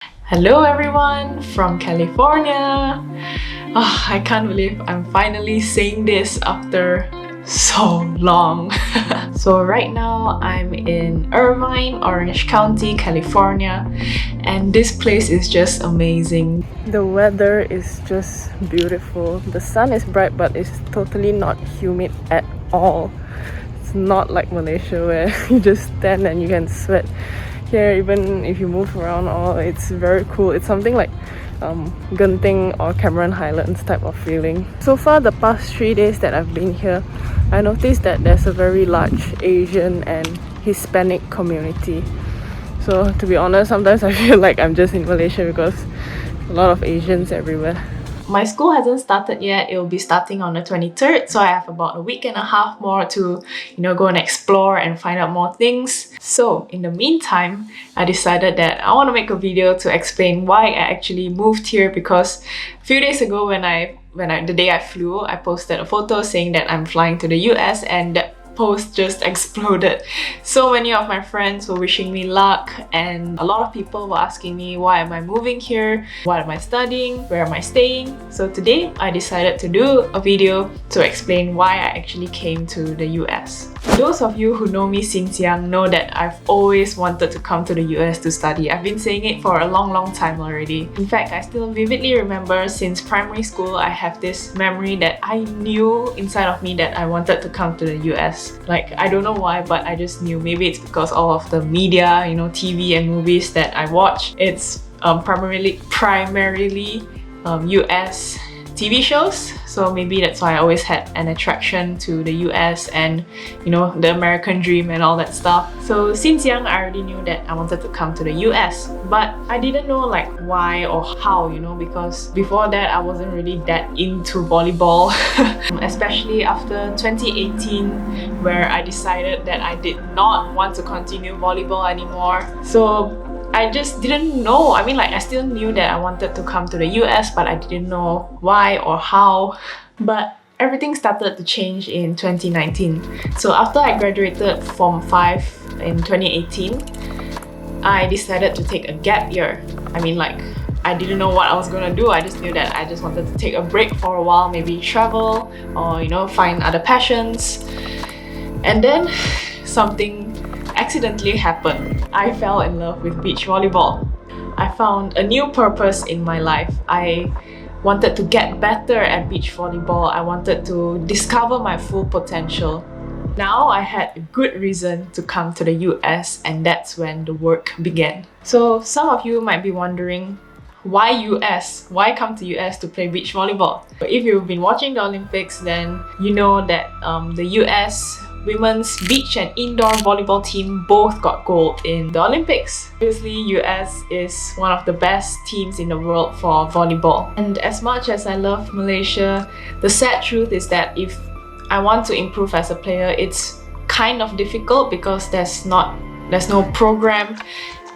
Hello everyone from California! I can't believe I'm finally saying this after so long. So right now I'm in Irvine, Orange County, California, and this place is just amazing. The weather is just beautiful. The sun is bright but it's totally not humid at all. It's not like Malaysia where you just stand and you can sweat. Here, even if you move around, it's very cool. It's something like Genting or Cameron Highlands type of feeling. So far, the past 3 days that I've been here, I noticed that there's a very large Asian and Hispanic community. So to be honest, sometimes I feel like I'm just in Malaysia because a lot of Asians everywhere. My school hasn't started yet. It will be starting on the 23rd, so I have about a week and a half more to, go and explore and find out more things. So in the meantime, I decided that I want to make a video to explain why I actually moved here, because a few days ago the day I flew, I posted a photo saying that I'm flying to the US, and that post just exploded. So many of my friends were wishing me luck, and a lot of people were asking me, why am I moving here? What am I studying? Where am I staying? So today I decided to do a video to explain why I actually came to the US. Those of you who know me since young know that I've always wanted to come to the US to study. I've been saying it for a long time already. In fact, I still vividly remember since primary school, I have this memory that I knew inside of me that I wanted to come to the US. Like, I don't know why, but I just knew. Maybe it's because all of the media, TV and movies that I watch, it's primarily US TV shows. So maybe that's why I always had an attraction to the US and, the American dream and all that stuff. So since young, I already knew that I wanted to come to the US. But I didn't know like why or how, because before that, I wasn't really that into volleyball. Especially after 2018, where I decided that I did not want to continue volleyball anymore. So I just didn't know. I still knew that I wanted to come to the US, but I didn't know why or how. But everything started to change in 2019. So after I graduated Form 5 in 2018, I decided to take a gap year. I didn't know what I was gonna do. I just knew that I just wanted to take a break for a while, maybe travel or, find other passions. And then something accidentally happened. I fell in love with beach volleyball. I found a new purpose in my life. I wanted to get better at beach volleyball. I wanted to discover my full potential. Now I had a good reason to come to the US, and that's when the work began. So some of you might be wondering, why US? Why come to US to play beach volleyball? If you've been watching the Olympics, then you know that the US women's beach and indoor volleyball team both got gold in the Olympics. Obviously, US is one of the best teams in the world for volleyball. And as much as I love Malaysia, the sad truth is that if I want to improve as a player, it's kind of difficult because there's no program,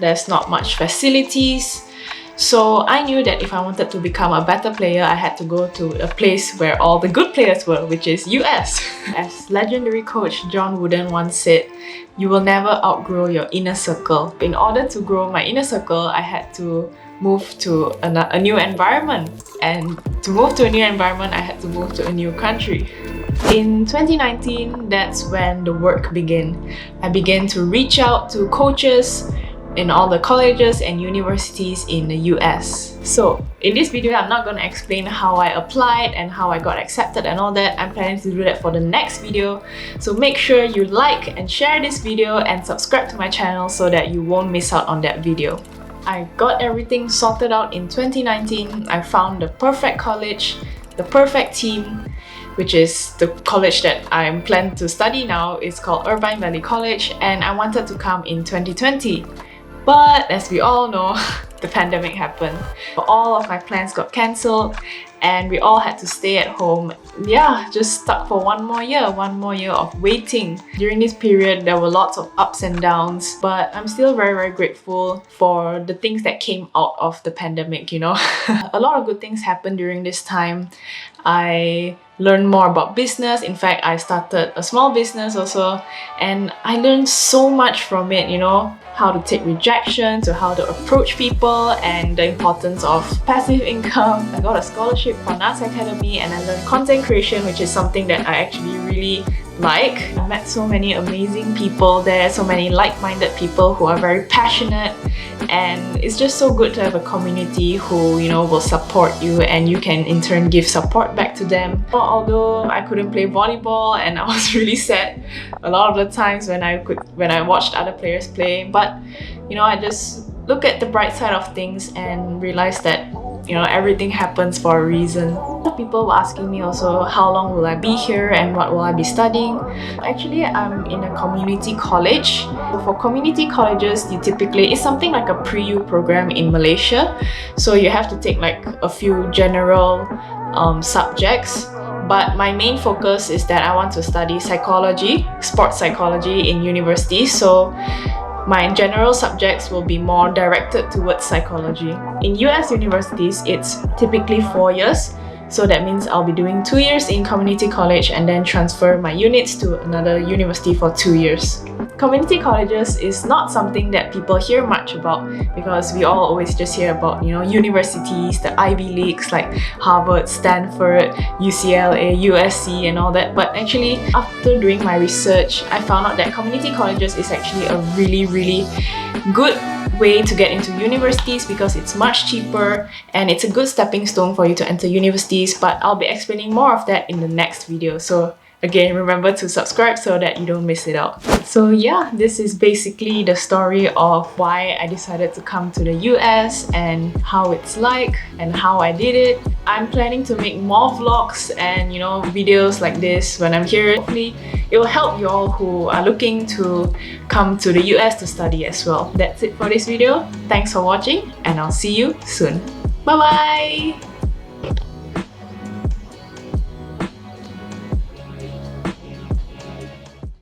there's not much facilities. So I knew that if I wanted to become a better player, I had to go to a place where all the good players were, which is US. As legendary coach John Wooden once said, you will never outgrow your inner circle. In order to grow my inner circle, I had to move to a new environment. And to move to a new environment, I had to move to a new country. In 2019, that's when the work began. I began to reach out to coaches in all the colleges and universities in the US. So in this video, I'm not going to explain how I applied and how I got accepted and all that. I'm planning to do that for the next video. So make sure you like and share this video and subscribe to my channel so that you won't miss out on that video. I got everything sorted out in 2019. I found the perfect college, the perfect team, which is the college that I'm planning to study now. It's called Irvine Valley College, and I wanted to come in 2020. But as we all know, the pandemic happened. All of my plans got cancelled and we all had to stay at home. Yeah, just stuck for one more year of waiting. During this period, there were lots of ups and downs, but I'm still very grateful for the things that came out of the pandemic, A lot of good things happened during this time. I learned more about business. In fact, I started a small business also, and I learned so much from it, how to take rejection, to how to approach people, and the importance of passive income. I got a scholarship for NAS Academy and I learned content creation, which is something that I actually really like. I met so many amazing people there, so many like-minded people who are very passionate, and it's just so good to have a community who, you know, will support you and you can in turn give support back to them. Although I couldn't play volleyball and I was really sad a lot of the times when I watched other players play, but you know, I just look at the bright side of things and realize that, you know, everything happens for a reason. People were asking me also, how long will I be here and what will I be studying? Actually, I'm in a community college. For community colleges, it's something like a pre-U program in Malaysia. So you have to take like a few general subjects. But my main focus is that I want to study psychology, sports psychology in university. So my general subjects will be more directed towards psychology. In US universities, it's typically 4 years. So that means I'll be doing 2 years in community college and then transfer my units to another university for 2 years. Community colleges is not something that people hear much about because we all always just hear about, you know, universities, the Ivy Leagues like Harvard, Stanford, UCLA, USC and all that. But actually, after doing my research, I found out that community colleges is actually a really good way to get into universities because it's much cheaper and it's a good stepping stone for you to enter universities. But I'll be explaining more of that in the next video. So again, remember to subscribe so that you don't miss it out. So yeah, this is basically the story of why I decided to come to the US and how it's like and how I did it. I'm planning to make more vlogs and, you know, videos like this when I'm here. Hopefully it will help you all who are looking to come to the US to study as well. That's it for this video. Thanks for watching and I'll see you soon. Bye bye!